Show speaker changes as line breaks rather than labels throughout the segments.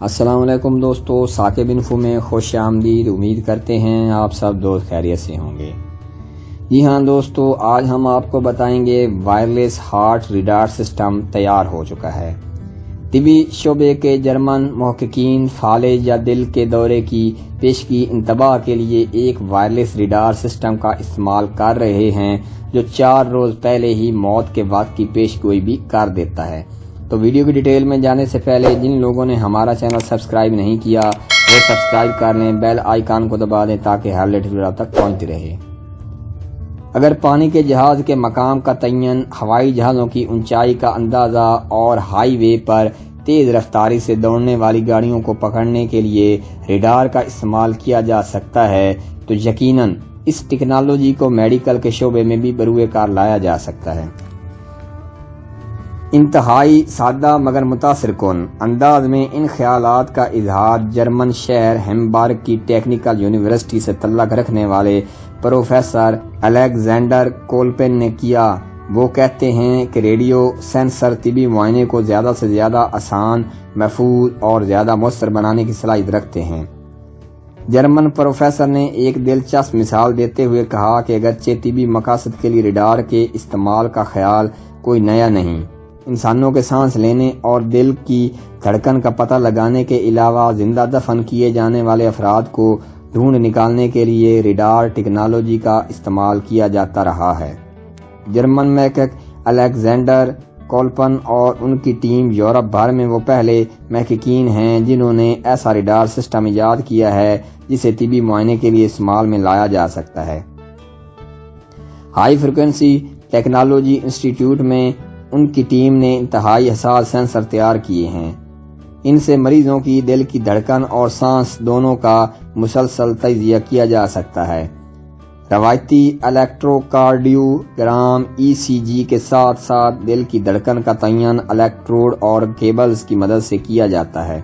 السلام علیکم دوستو، ثاقب انفو میں خوش آمدید۔ امید کرتے ہیں آپ سب دوست خیریت سے ہوں گے۔ جی ہاں دوستو، آج ہم آپ کو بتائیں گے وائرلیس ہارٹ ریڈار سسٹم تیار ہو چکا ہے۔ طبی شعبے کے جرمن محققین فالج یا دل کے دورے کی پیشگی انتباہ کے لیے ایک وائرلیس ریڈار سسٹم کا استعمال کر رہے ہیں جو 4 روز پہلے ہی موت کے وقت کی پیشگوئی بھی کر دیتا ہے۔ تو ویڈیو کی ڈیٹیل میں جانے سے پہلے جن لوگوں نے ہمارا چینل سبسکرائب نہیں کیا وہ سبسکرائب کر لیں، بیل آئیکن کو دبا دیں تاکہ ہر لیٹسٹ ویڈیو آپ تک پہنچتی رہے۔ اگر پانی کے جہاز کے مقام کا تعین، ہوائی جہازوں کی اونچائی کا اندازہ اور ہائی وے پر تیز رفتاری سے دوڑنے والی گاڑیوں کو پکڑنے کے لیے ریڈار کا استعمال کیا جا سکتا ہے تو یقیناً اس ٹیکنالوجی کو میڈیکل کے شعبے میں بھی بروئے کار لایا جا سکتا ہے۔ انتہائی سادہ مگر متاثر کن انداز میں ان خیالات کا اظہار جرمن شہر ہیمبرگ کی ٹیکنیکل یونیورسٹی سے تعلق رکھنے والے پروفیسر الیگزینڈر کولپن نے کیا۔ وہ کہتے ہیں کہ ریڈیو سینسر طبی معائنے کو زیادہ سے زیادہ آسان، محفوظ اور زیادہ مؤثر بنانے کی صلاحیت رکھتے ہیں۔ جرمن پروفیسر نے ایک دلچسپ مثال دیتے ہوئے کہا کہ اگرچہ طبی مقاصد کے لیے ریڈار کے استعمال کا خیال کوئی نیا نہیں، انسانوں کے سانس لینے اور دل کی دھڑکن کا پتہ لگانے کے علاوہ زندہ دفن کیے جانے والے افراد کو ڈھونڈ نکالنے کے لیے ریڈار ٹیکنالوجی کا استعمال کیا جاتا رہا ہے۔ جرمن محقق الیگزینڈر کولپن اور ان کی ٹیم یورپ بھر میں وہ پہلے محققین ہیں جنہوں نے ایسا ریڈار سسٹم ایجاد کیا ہے جسے طبی معائنے کے لیے استعمال میں لایا جا سکتا ہے۔ ہائی فریکوینسی ٹیکنالوجی انسٹی ٹیوٹ میں ان کی ٹیم نے انتہائی حساس سینسر تیار کیے ہیں۔ ان سے مریضوں کی دل کی دھڑکن اور سانس دونوں کا مسلسل تجزیہ کیا جا سکتا ہے۔ روایتی الیکٹروکارڈیوگرام ECG کے ساتھ ساتھ دل کی دھڑکن کا تعین الیکٹروڈ اور کیبلز کی مدد سے کیا جاتا ہے۔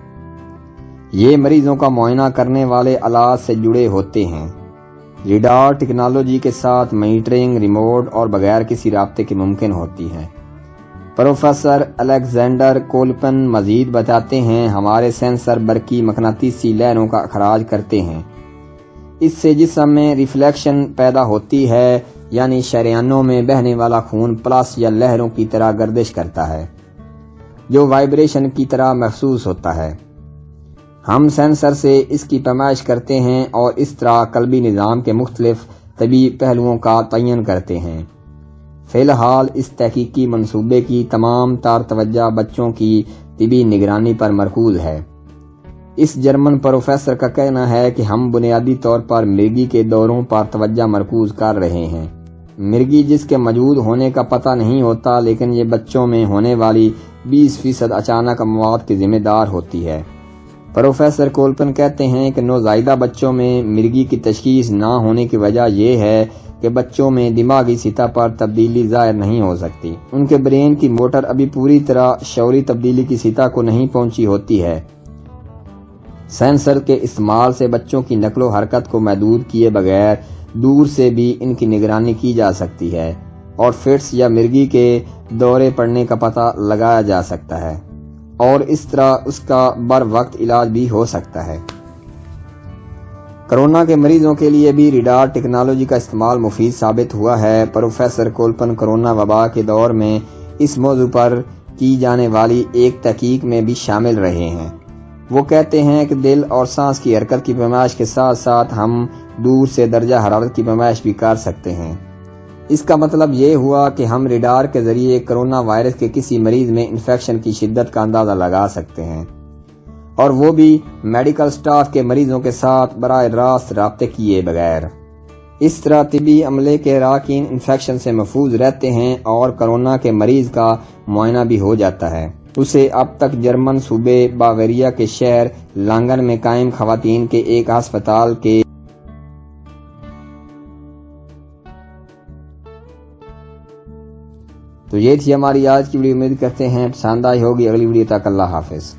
یہ مریضوں کا معائنہ کرنے والے آلات سے جڑے ہوتے ہیں۔ ریڈار ٹیکنالوجی کے ساتھ مانیٹرنگ ریموٹ اور بغیر کسی رابطے کے ممکن ہوتی ہے۔ پروفیسر الیگزینڈر کولپن مزید بتاتے ہیں، ہمارے سینسر برقی مقناطیسی لہروں کا اخراج کرتے ہیں۔ اس سے جسم میں ریفلیکشن پیدا ہوتی ہے، یعنی شریانوں میں بہنے والا خون پلس یا لہروں کی طرح گردش کرتا ہے جو وائبریشن کی طرح محسوس ہوتا ہے۔ ہم سینسر سے اس کی پیمائش کرتے ہیں اور اس طرح قلبی نظام کے مختلف طبی پہلوؤں کا تعین کرتے ہیں۔ فی الحال اس تحقیقی منصوبے کی تمام تر توجہ بچوں کی طبی نگرانی پر مرکوز ہے۔ اس جرمن پروفیسر کا کہنا ہے کہ ہم بنیادی طور پر مرگی کے دوروں پر توجہ مرکوز کر رہے ہیں، مرگی جس کے موجود ہونے کا پتہ نہیں ہوتا، لیکن یہ بچوں میں ہونے والی 20% اچانک اموات کی ذمہ دار ہوتی ہے۔ پروفیسر کولپن کہتے ہیں کہ نوزائیدہ بچوں میں مرگی کی تشخیص نہ ہونے کی وجہ یہ ہے کہ بچوں میں دماغی سطح پر تبدیلی ظاہر نہیں ہو سکتی، ان کے برین کی موٹر ابھی پوری طرح شعوری تبدیلی کی سطح کو نہیں پہنچی ہوتی ہے۔ سینسر کے استعمال سے بچوں کی نقل و حرکت کو محدود کیے بغیر دور سے بھی ان کی نگرانی کی جا سکتی ہے اور فٹس یا مرگی کے دورے پڑنے کا پتہ لگایا جا سکتا ہے اور اس طرح اس کا بر وقت علاج بھی ہو سکتا ہے۔ کرونا کے مریضوں کے لیے بھی ریڈار ٹیکنالوجی کا استعمال مفید ثابت ہوا ہے۔ پروفیسر کولپن کرونا وبا کے دور میں اس موضوع پر کی جانے والی ایک تحقیق میں بھی شامل رہے ہیں۔ وہ کہتے ہیں کہ دل اور سانس کی حرکت کی پیمائش کے ساتھ ساتھ ہم دور سے درجہ حرارت کی پیمائش بھی کر سکتے ہیں۔ اس کا مطلب یہ ہوا کہ ہم ریڈار کے ذریعے کرونا وائرس کے کسی مریض میں انفیکشن کی شدت کا اندازہ لگا سکتے ہیں، اور وہ بھی میڈیکل سٹاف کے مریضوں کے ساتھ براہ راست رابطے کیے بغیر۔ اس طرح طبی عملے کے اراکین انفیکشن سے محفوظ رہتے ہیں اور کرونا کے مریض کا معائنہ بھی ہو جاتا ہے۔ اسے اب تک جرمن صوبے باویریا کے شہر لانگن میں قائم خواتین کے ایک ہسپتال کے تو یہ تھی ہماری آج کی ویڈیو۔ امید کرتے ہیں پسند آئی ہوگی۔ اگلی ویڈیو تک اللہ حافظ۔